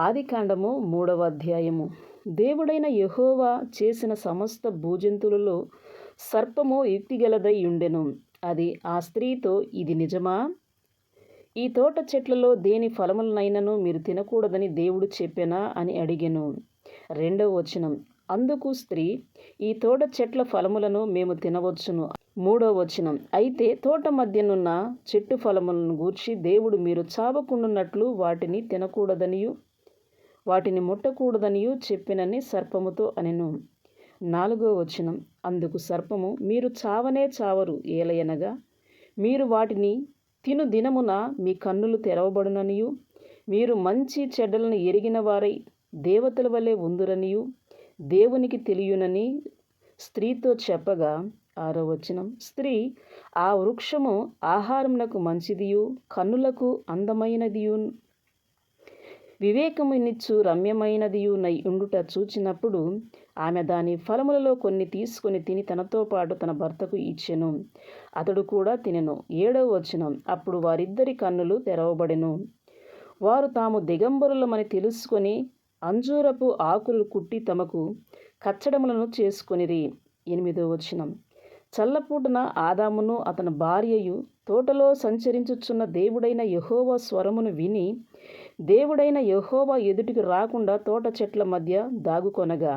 ఆదికాండము 3వ అధ్యాయము. దేవుడైన యెహోవా చేసిన సమస్త భూజంతువులలో సర్పము యుక్తిగలదై ఉండెను. అది ఆ స్త్రీతో, ఇది నిజమా? ఈ తోట చెట్లలో దేని ఫలములనైనను మీరు తినకూడదని దేవుడు చెప్పెనా అని అడిగెను. 2వ వచనం. అందుకు స్త్రీ, ఈ తోట చెట్ల ఫలములను మేము తినవచ్చును. 3వ వచనం. అయితే తోట మధ్యనున్న చెట్టు ఫలములను గూర్చి దేవుడు మీరు చావకుండునట్లు వాటిని తినకూడదనియు వాటిని ముట్టకూడదనియు చెప్పినని సర్పముతో అనెను. 4వ వచనం. అందుకు సర్పము, మీరు చావనే చావరు, ఏలయనగా మీరు వాటిని తిను దినమున మీ కన్నులు తెరవబడుననియు మీరు మంచి చెడ్డలను ఎరిగిన వారై దేవతల వలె ఉందురనియు దేవునికి తెలియనని స్త్రీతో చెప్పగా. 6వ వచనం. స్త్రీ, ఆ వృక్షము ఆహారమునకు మంచిదియు కన్నులకు అందమైనదియు వివేకమునిచ్చు రమ్యమైనదియునై ఉండుట చూచినప్పుడు ఆమె దాని ఫలములలో కొన్ని తీసుకొని తిని తనతో పాటు తన భర్తకు ఇచ్చెను. అతడు కూడా తినెను. 7వ వచనం. అప్పుడు వారిద్దరి కన్నులు తెరవబడెను. వారు తాము దిగంబరులమని తెలుసుకొని అంజూరపు ఆకులు కుట్టి తమకు కచ్చడములను చేసుకొనిరి. 8వ వచనం. చల్లపూటన ఆదామును అతని భార్యయు తోటలో సంచరించుచున్న దేవుడైన యెహోవా స్వరమును విని దేవుడైన యెహోవా ఎదుటికి రాకుండా తోట చెట్ల మధ్య దాగుకొనగా.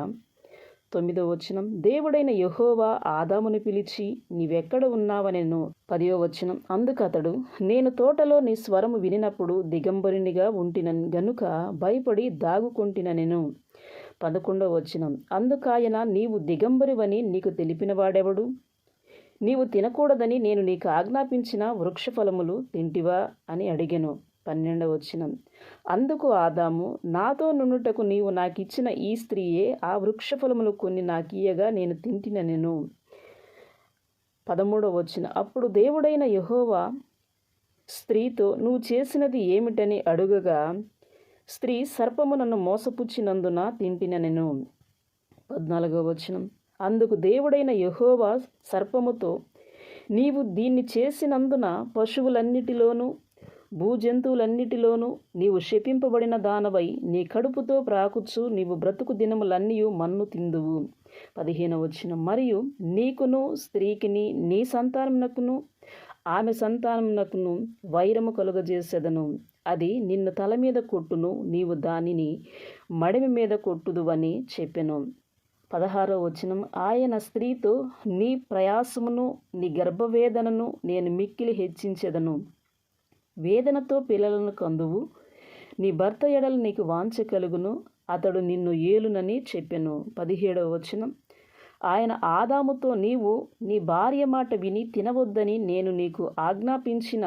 9వ వచనం. దేవుడైన యెహోవా ఆదామును పిలిచి, నీవెక్కడ ఉన్నావనెను. 10వ వచనం. అందుకతడు, నేను తోటలో నీ స్వరము వినినప్పుడు దిగంబరునిగా ఉంటిన గనుక భయపడి దాగుకొంటిననెను. 11వ వచనం. అందుకాయన, నీవు దిగంబరివని నీకు తెలిపినవాడెవడు? నీవు తినకూడదని నేను నీకు ఆజ్ఞాపించిన వృక్షఫలములు తింటివా అని అడిగెను. 12వ వచనం. అందుకు ఆదాము, నాతో నుండుటకు నీవు నాకిచ్చిన ఈ స్త్రీయే ఆ వృక్షఫలములు కొన్ని నాకియ్యగా నేను తింటిననెను. 13వ వచనం. అప్పుడు దేవుడైన యెహోవా స్త్రీతో, నువ్వు చేసినది ఏమిటని అడుగగా స్త్రీ, సర్పము నన్ను మోసపుచ్చినందున తింటిననెను. 14వ వచనం. అందుకు దేవుడైన యెహోవా సర్పముతో, నీవు దీన్ని చేసినందున పశువులన్నిటిలోనూ భూజంతువులన్నిటిలోనూ నీవు శపింపబడిన దానవై నీ కడుపుతో ప్రాకుచు నీవు బ్రతుకు దినములన్నీయు మన్ను తిందువు. 15వ వచనం. మరియు నీకును స్త్రీకిని నీ సంతానమునకును ఆమె సంతానమునకును వైరము కలుగజేసెదను. అది నిన్ను తల మీద కొట్టును, నీవు దానిని మడిమి మీద కొట్టుదువని చెప్పెను. 16వ వచనం. ఆయన స్త్రీతో, నీ ప్రయాసమును నీ గర్భవేదనను నేను మిక్కిలి హెచ్చించెదను. వేదనతో పిల్లలను కందువు. నీ భర్త ఎడల నీకు వాంఛ కలుగును, అతడు నిన్ను ఏలునని చెప్పెను. 17వ వచనం. ఆయన ఆదాముతో, నీవు నీ భార్య మాట విని తినవద్దని నేను నీకు ఆజ్ఞాపించిన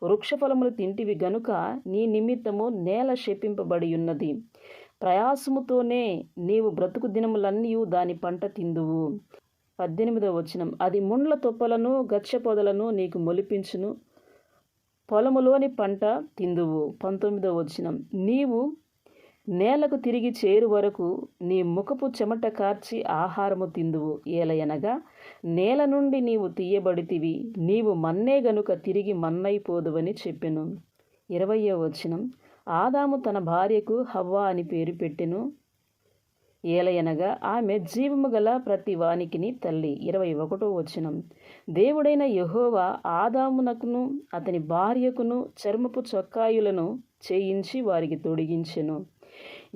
వృక్షఫలములు తింటివి గనుక నీ నిమిత్తము నేల శపింపబడి ఉన్నది. ప్రయాసముతోనే నీవు బ్రతుకు దినములన్నీయు దాని పంట తిందువు. 18వ వచనం. అది ముండ్ల తొప్పలను గచ్చ పొదలను నీకు మొలిపించును, పొలములోని పంట తిందువు. 19వ వచనం. నీవు నేలకు తిరిగి చేరు వరకు నీ ముఖపు చెమట కార్చి ఆహారము తిందువు, ఏలయనగా నేల నుండి నీవు తీయబడితివి, నీవు మన్నే గనుక తిరిగి మన్నైపోదువని చెప్పెను. 20వ వచనం. ఆదాము తన భార్యకు హవ్వ అని పేరు పెట్టెను, ఏలయనగా ఆమె జీవము గల ప్రతి వానికిని తల్లి. 21వ వచనం. దేవుడైన యెహోవా ఆదామునకును అతని భార్యకును చర్మపు చొక్కాయులను చేయించి వారికి తొడిగించెను.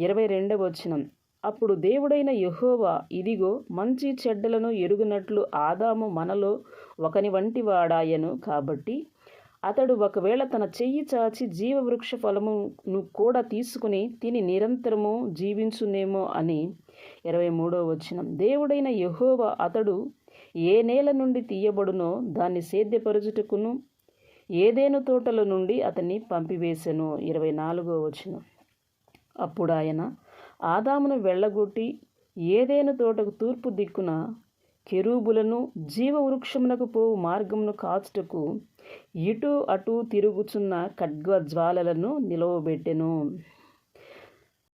22వ వచనం. అప్పుడు దేవుడైన యెహోవా, ఇదిగో మంచి చెడ్డలను ఎరుగునట్లు ఆదాము మనలో ఒకని వంటి వాడాయను, కాబట్టి అతడు ఒకవేళ తన చెయ్యి చాచి జీవవృక్ష ఫలమును కూడా తీసుకుని తిని నిరంతరము జీవించునేమో అని. 23వ వచనం. దేవుడైన యెహోవా అతడు ఏ నేల నుండి తీయబడునో దాన్ని సేద్యపరచుటకును ఏదెను తోటల నుండి అతన్ని పంపివేసెను. 24వ వచనం. అప్పుడు ఆయన ఆదామును వెళ్ళగొట్టి ఏదెను తోటకు తూర్పు దిక్కున కెరూబులను జీవవృక్షమునకు పోవు మార్గమును కాచుటకు ఇటు అటు తిరుగుచున్న ఖడ్గజ్వాలలను నిలవబెట్టెను.